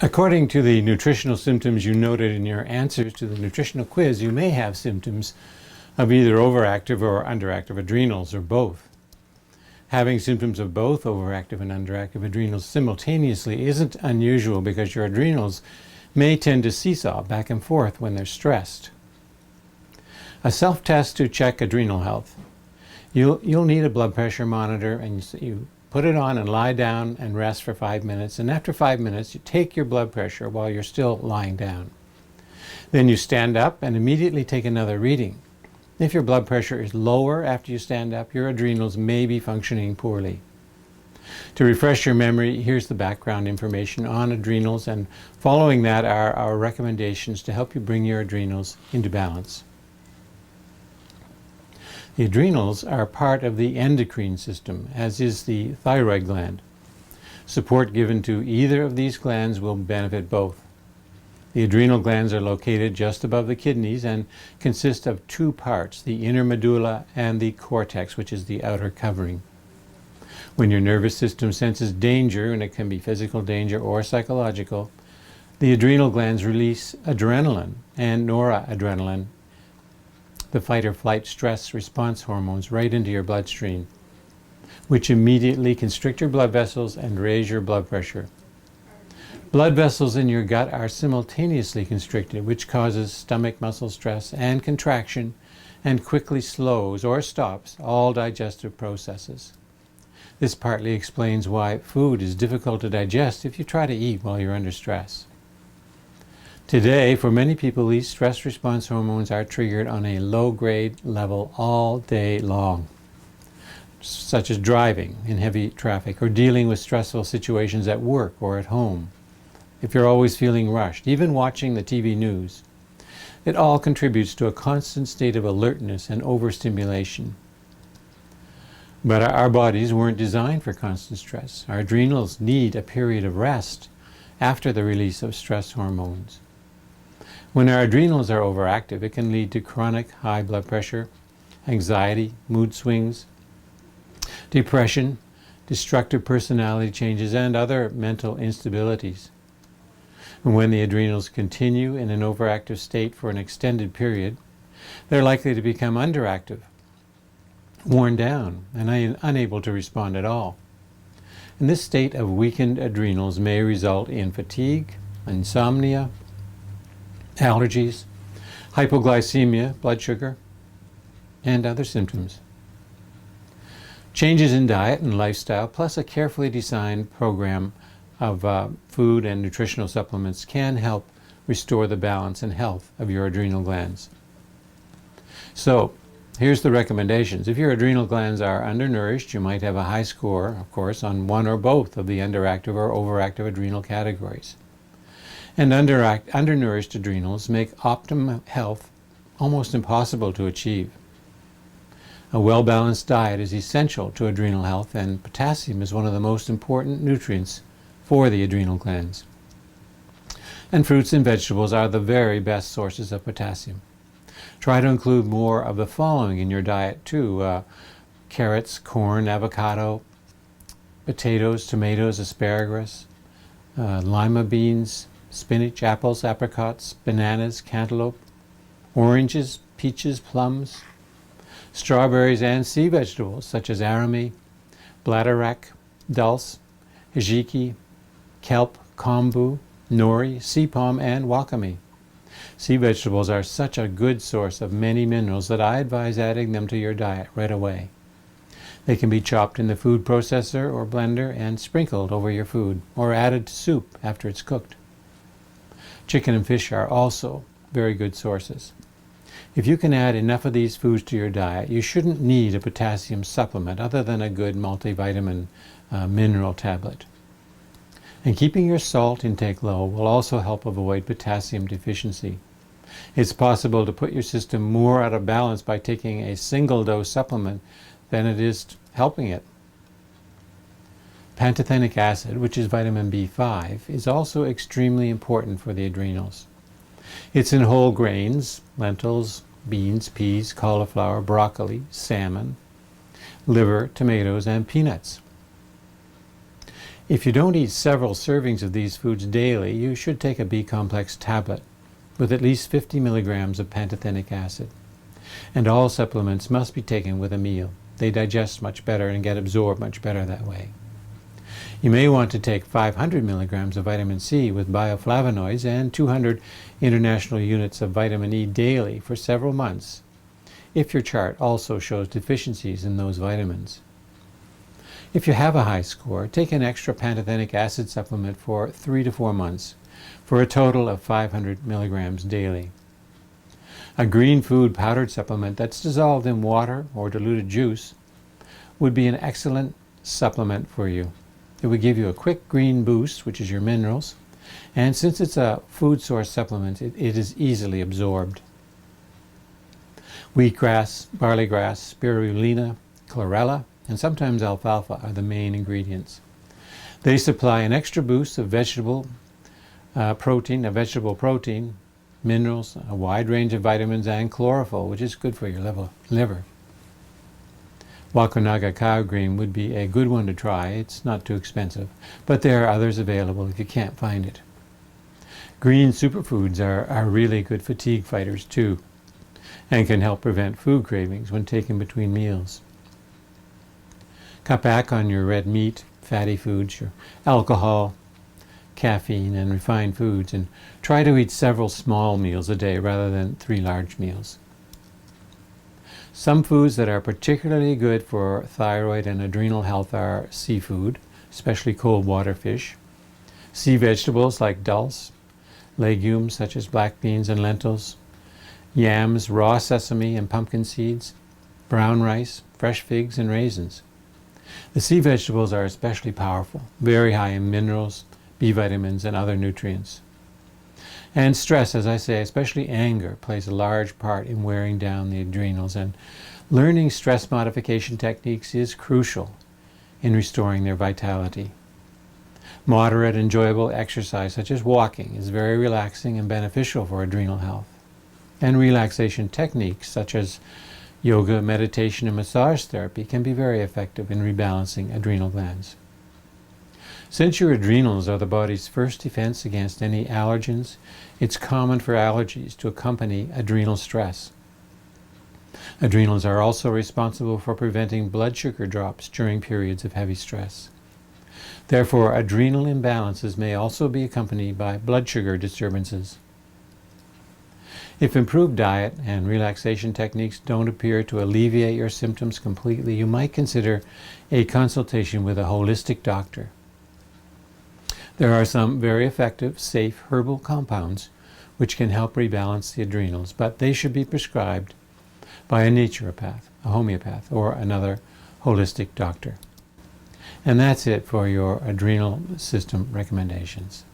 According to the nutritional symptoms you noted in your answers to the nutritional quiz, you may have symptoms of either overactive or underactive adrenals, or both. Having symptoms of both overactive and underactive adrenals simultaneously isn't unusual because your adrenals may tend to seesaw back and forth when they're stressed. A self-test to check adrenal health. You'll need a blood pressure monitor, and you put it on and lie down and rest for 5 minutes, and after 5 minutes you take your blood pressure while you're still lying down. Then you stand up and immediately take another reading. If your blood pressure is lower after you stand up, your adrenals may be functioning poorly. To refresh your memory, here's the background information on adrenals, and following that are our recommendations to help you bring your adrenals into balance. The adrenals are part of the endocrine system, as is the thyroid gland. Support given to either of these glands will benefit both. The adrenal glands are located just above the kidneys and consist of two parts, the inner medulla and the cortex, which is the outer covering. When your nervous system senses danger, and it can be physical danger or psychological, the adrenal glands release adrenaline and noradrenaline, the fight or flight stress response hormones, right into your bloodstream, which immediately constrict your blood vessels and raise your blood pressure. Blood vessels in your gut are simultaneously constricted, which causes stomach muscle stress and contraction and quickly slows or stops all digestive processes. This partly explains why food is difficult to digest if you try to eat while you're under stress. Today, for many people, these stress response hormones are triggered on a low-grade level all day long, such as driving in heavy traffic or dealing with stressful situations at work or at home. If you're always feeling rushed, even watching the TV news, it all contributes to a constant state of alertness and overstimulation. But our bodies weren't designed for constant stress. Our adrenals need a period of rest after the release of stress hormones. When our adrenals are overactive, it can lead to chronic high blood pressure, anxiety, mood swings, depression, destructive personality changes, and other mental instabilities. And when the adrenals continue in an overactive state for an extended period, they're likely to become underactive, worn down, and unable to respond at all. And this state of weakened adrenals may result in fatigue, insomnia, allergies, hypoglycemia, blood sugar, and other symptoms. Changes in diet and lifestyle, plus a carefully designed program of food and nutritional supplements, can help restore the balance and health of your adrenal glands. So, here's the recommendations. If your adrenal glands are undernourished, you might have a high score, of course, on one or both of the underactive or overactive adrenal categories. And undernourished adrenals make optimum health almost impossible to achieve. A well-balanced diet is essential to adrenal health, and potassium is one of the most important nutrients for the adrenal glands. And fruits and vegetables are the very best sources of potassium. Try to include more of the following in your diet too: carrots, corn, avocado, potatoes, tomatoes, asparagus, lima beans, spinach, apples, apricots, bananas, cantaloupe, oranges, peaches, plums, strawberries, and sea vegetables such as arami, bladderwrack, dulse, hijiki, kelp, kombu, nori, sea palm, and wakame. Sea vegetables are such a good source of many minerals that I advise adding them to your diet right away. They can be chopped in the food processor or blender and sprinkled over your food, or added to soup after it's cooked. Chicken and fish are also very good sources. If you can add enough of these foods to your diet, you shouldn't need a potassium supplement other than a good multivitamin mineral tablet. And keeping your salt intake low will also help avoid potassium deficiency. It's possible to put your system more out of balance by taking a single dose supplement than it is helping it. Pantothenic acid, which is vitamin B5, is also extremely important for the adrenals. It's in whole grains, lentils, beans, peas, cauliflower, broccoli, salmon, liver, tomatoes, and peanuts. If you don't eat several servings of these foods daily, you should take a B-complex tablet with at least 50 milligrams of pantothenic acid. And all supplements must be taken with a meal. They digest much better and get absorbed much better that way. You may want to take 500 milligrams of vitamin C with bioflavonoids and 200 international units of vitamin E daily for several months, if your chart also shows deficiencies in those vitamins. If you have a high score, take an extra pantothenic acid supplement for 3 to 4 months, for a total of 500 milligrams daily. A green food powdered supplement that's dissolved in water or diluted juice would be an excellent supplement for you. It would give you a quick green boost, which is your minerals, and since it's a food source supplement, it is easily absorbed. Wheatgrass, barleygrass, spirulina, chlorella, and sometimes alfalfa are the main ingredients. They supply an extra boost of vegetable protein, minerals, a wide range of vitamins, and chlorophyll, which is good for your liver. Wakunaga cow green would be a good one to try. It's not too expensive, but there are others available if you can't find it. Green superfoods are really good fatigue fighters too, and can help prevent food cravings when taken between meals. Cut back on your red meat, fatty foods, your alcohol, caffeine, and refined foods, and try to eat several small meals a day rather than 3 large meals. Some foods that are particularly good for thyroid and adrenal health are seafood, especially cold water fish, sea vegetables like dulse, legumes such as black beans and lentils, yams, raw sesame and pumpkin seeds, brown rice, fresh figs, and raisins. The sea vegetables are especially powerful, very high in minerals, B vitamins, and other nutrients. And stress, as I say, especially anger, plays a large part in wearing down the adrenals, and learning stress modification techniques is crucial in restoring their vitality. Moderate, enjoyable exercise, such as walking, is very relaxing and beneficial for adrenal health. And relaxation techniques, such as yoga, meditation, and massage therapy, can be very effective in rebalancing adrenal glands. Since your adrenals are the body's first defense against any allergens, it's common for allergies to accompany adrenal stress. Adrenals are also responsible for preventing blood sugar drops during periods of heavy stress. Therefore, adrenal imbalances may also be accompanied by blood sugar disturbances. If improved diet and relaxation techniques don't appear to alleviate your symptoms completely, you might consider a consultation with a holistic doctor. There are some very effective, safe herbal compounds which can help rebalance the adrenals, but they should be prescribed by a naturopath, a homeopath, or another holistic doctor. And that's it for your adrenal system recommendations.